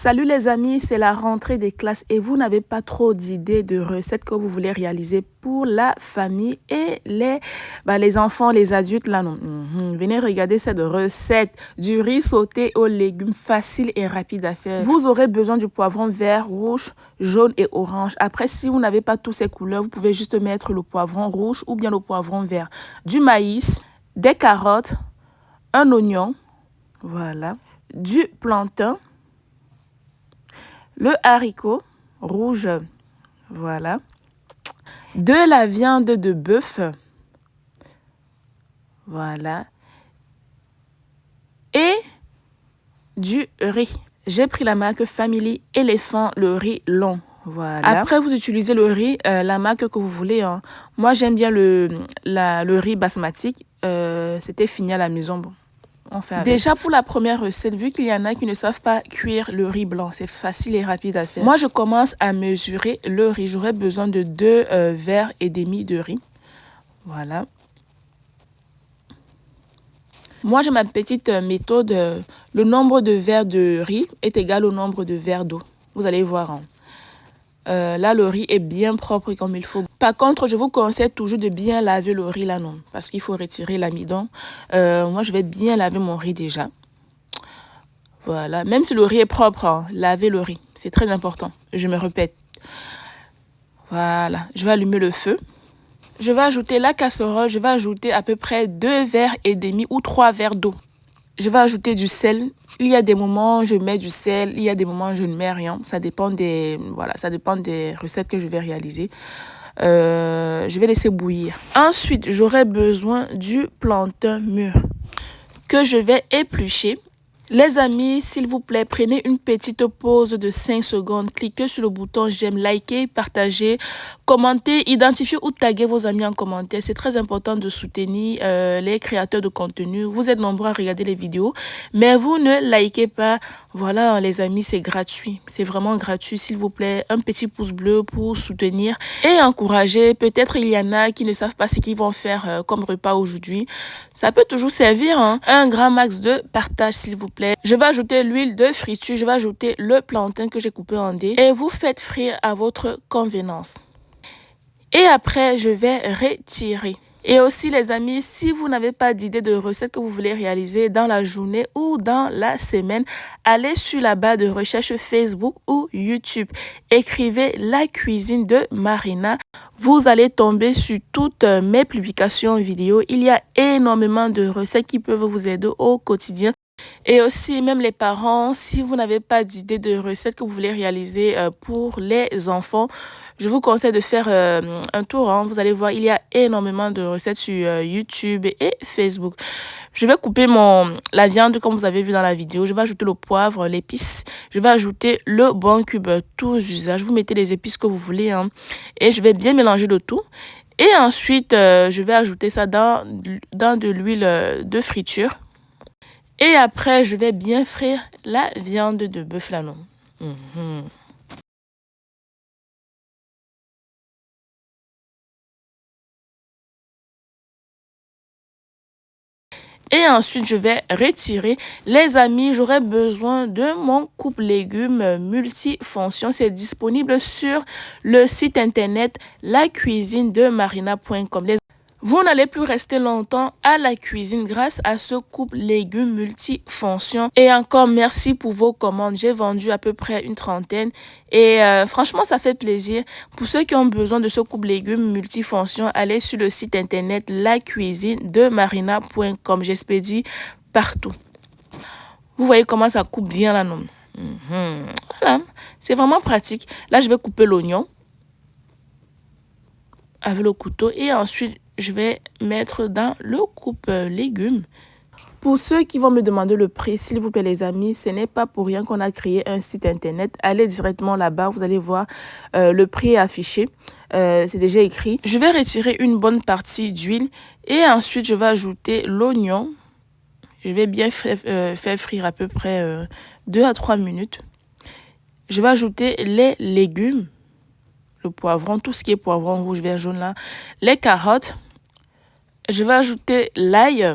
Salut les amis, c'est la rentrée des classes et vous n'avez pas trop d'idées de recettes que vous voulez réaliser pour la famille et les enfants, les adultes là non. Venez regarder cette recette du riz sauté aux légumes facile et rapide à faire. Vous aurez besoin du poivron vert, rouge, jaune et orange. Après, si vous n'avez pas toutes ces couleurs, vous pouvez juste mettre le poivron rouge ou bien le poivron vert. Du maïs, des carottes, un oignon, voilà, du plantain, le haricot rouge, voilà, de la viande de bœuf, voilà, et du riz. J'ai pris la marque Family Elephant, le riz long. Voilà. Après, vous utilisez le riz, la marque que vous voulez. Hein. Moi, j'aime bien le riz basmati. C'était fini à la maison. Bon. Déjà pour la première recette, vu qu'il y en a qui ne savent pas cuire le riz blanc, c'est facile et rapide à faire. Moi, je commence à mesurer le riz. J'aurai besoin de 2 verres et demi de riz. Voilà. Moi, j'ai ma petite méthode. Le nombre de verres de riz est égal au nombre de verres d'eau. Vous allez voir. Hein. Là, le riz est bien propre comme il faut. Par contre, je vous conseille toujours de bien laver le riz là, non. Parce qu'il faut retirer l'amidon. Moi, je vais bien laver mon riz déjà. Voilà. Même si le riz est propre, hein, lavez le riz. C'est très important. Je me répète. Voilà. Je vais allumer le feu. Je vais ajouter la casserole. Je vais ajouter à peu près 2 verres et demi ou 3 verres d'eau. Je vais ajouter du sel. Il y a des moments où je mets du sel, il y a des moments où je ne mets rien. Ça dépend des recettes que je vais réaliser. Je vais laisser bouillir. Ensuite, j'aurai besoin du plantain mûr que je vais éplucher. Les amis, s'il vous plaît, prenez une petite pause de 5 secondes. Cliquez sur le bouton j'aime, likez, partagez, commentez, identifiez ou taguez vos amis en commentaire. C'est très important de soutenir les créateurs de contenu. Vous êtes nombreux à regarder les vidéos, mais vous ne likez pas. Voilà, les amis, c'est gratuit. C'est vraiment gratuit. S'il vous plaît, un petit pouce bleu pour soutenir et encourager. Peut-être il y en a qui ne savent pas ce qu'ils vont faire comme repas aujourd'hui. Ça peut toujours servir. Hein. Un grand max de partage, s'il vous plaît. Je vais ajouter l'huile de friture, je vais ajouter le plantain que j'ai coupé en dés et vous faites frire à votre convenance. Et après, je vais retirer. Et aussi les amis, si vous n'avez pas d'idée de recette que vous voulez réaliser dans la journée ou dans la semaine, allez sur la barre de recherche Facebook ou YouTube. Écrivez la cuisine de Marina. Vous allez tomber sur toutes mes publications vidéo. Il y a énormément de recettes qui peuvent vous aider au quotidien. Et aussi, même les parents, si vous n'avez pas d'idée de recette que vous voulez réaliser pour les enfants, je vous conseille de faire un tour. Hein. Vous allez voir, il y a énormément de recettes sur YouTube et Facebook. Je vais couper la viande comme vous avez vu dans la vidéo. Je vais ajouter le poivre, l'épice. Je vais ajouter le bon cube, tous usages. Vous mettez les épices que vous voulez. Hein. Et je vais bien mélanger le tout. Et ensuite, je vais ajouter ça dans de l'huile de friture. Et après, je vais bien frire la viande de bœuf là, non. Et ensuite, je vais retirer. Les amis, j'aurai besoin de mon coupe légumes multifonction. C'est disponible sur le site internet lacuisinedemarina.com. Vous n'allez plus rester longtemps à la cuisine grâce à ce coupe légumes multifonction. Et encore merci pour vos commandes. J'ai vendu à peu près une trentaine. Et franchement, ça fait plaisir. Pour ceux qui ont besoin de ce coupe légumes multifonction, allez sur le site internet lacuisinedemarina.com. J'expédie partout. Vous voyez comment ça coupe bien là, non? Voilà, c'est vraiment pratique. Là, je vais couper l'oignon avec le couteau et ensuite je vais mettre dans le coupe légumes. Pour ceux qui vont me demander le prix, s'il vous plaît les amis, ce n'est pas pour rien qu'on a créé un site internet. Allez directement là-bas, vous allez voir le prix affiché. C'est déjà écrit. Je vais retirer une bonne partie d'huile et ensuite je vais ajouter l'oignon. Je vais bien faire frire à peu près 2 à 3 minutes. Je vais ajouter les légumes. Le poivron, tout ce qui est poivron rouge, vert, jaune là, les carottes. Je vais ajouter l'ail.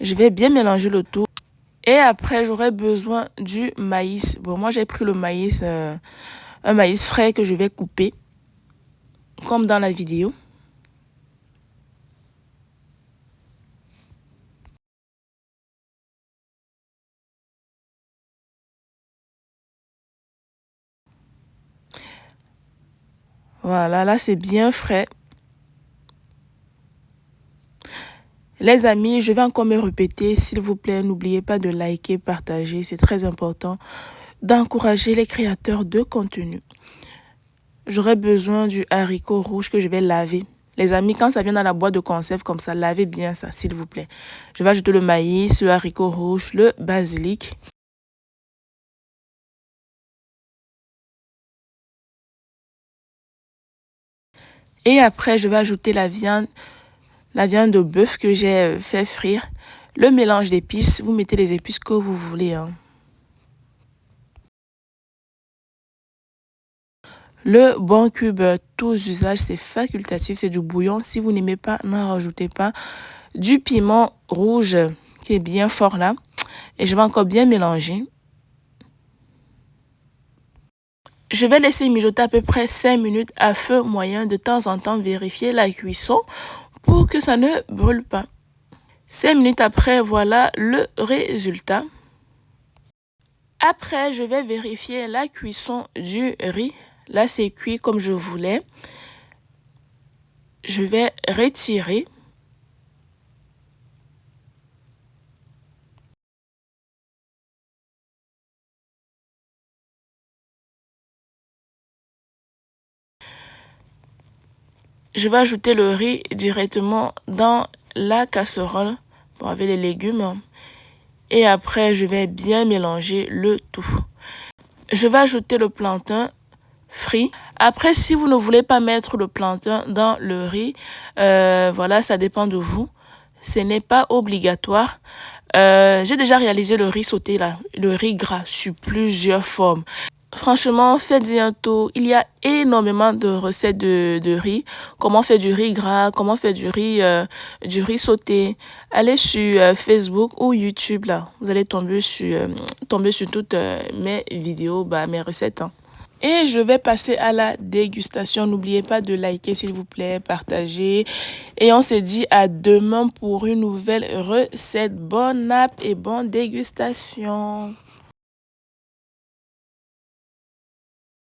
Je vais bien mélanger le tout Et après, j'aurai besoin du maïs. Bon, moi, j'ai pris le maïs, un maïs frais que je vais couper, comme dans la vidéo. Voilà, là, c'est bien frais. Les amis, je vais encore me répéter, s'il vous plaît, n'oubliez pas de liker, partager. C'est très important d'encourager les créateurs de contenu. J'aurai besoin du haricot rouge que je vais laver. Les amis, quand ça vient dans la boîte de conserve comme ça, lavez bien ça, s'il vous plaît. Je vais ajouter le maïs, le haricot rouge, le basilic. Et après, je vais ajouter la viande de bœuf que j'ai fait frire. Le mélange d'épices, vous mettez les épices que vous voulez, hein. Le bon cube, tous usages, c'est facultatif, c'est du bouillon. Si vous n'aimez pas, n'en rajoutez pas. Du piment rouge qui est bien fort là. Et je vais encore bien mélanger. Je vais laisser mijoter à peu près 5 minutes à feu moyen. De temps en temps, vérifier la cuisson pour que ça ne brûle pas. 5 minutes après, voilà le résultat. Après, je vais vérifier la cuisson du riz. Là, c'est cuit comme je voulais. Je vais retirer. Je vais ajouter le riz directement dans la casserole, bon, avec les légumes. Et après, je vais bien mélanger le tout. Je vais ajouter le plantain frit. Après, si vous ne voulez pas mettre le plantain dans le riz, voilà, ça dépend de vous. Ce n'est pas obligatoire. J'ai déjà réalisé le riz sauté, là, le riz gras, sur plusieurs formes. Franchement, faites-y un tour. Il y a énormément de recettes de riz. Comment faire du riz gras, comment faire du riz sauté. Allez sur Facebook ou YouTube, là. Vous allez tomber sur toutes mes vidéos, mes recettes, hein. Et je vais passer à la dégustation. N'oubliez pas de liker, s'il vous plaît, partager. Et on se dit à demain pour une nouvelle recette. Bon app et bonne dégustation.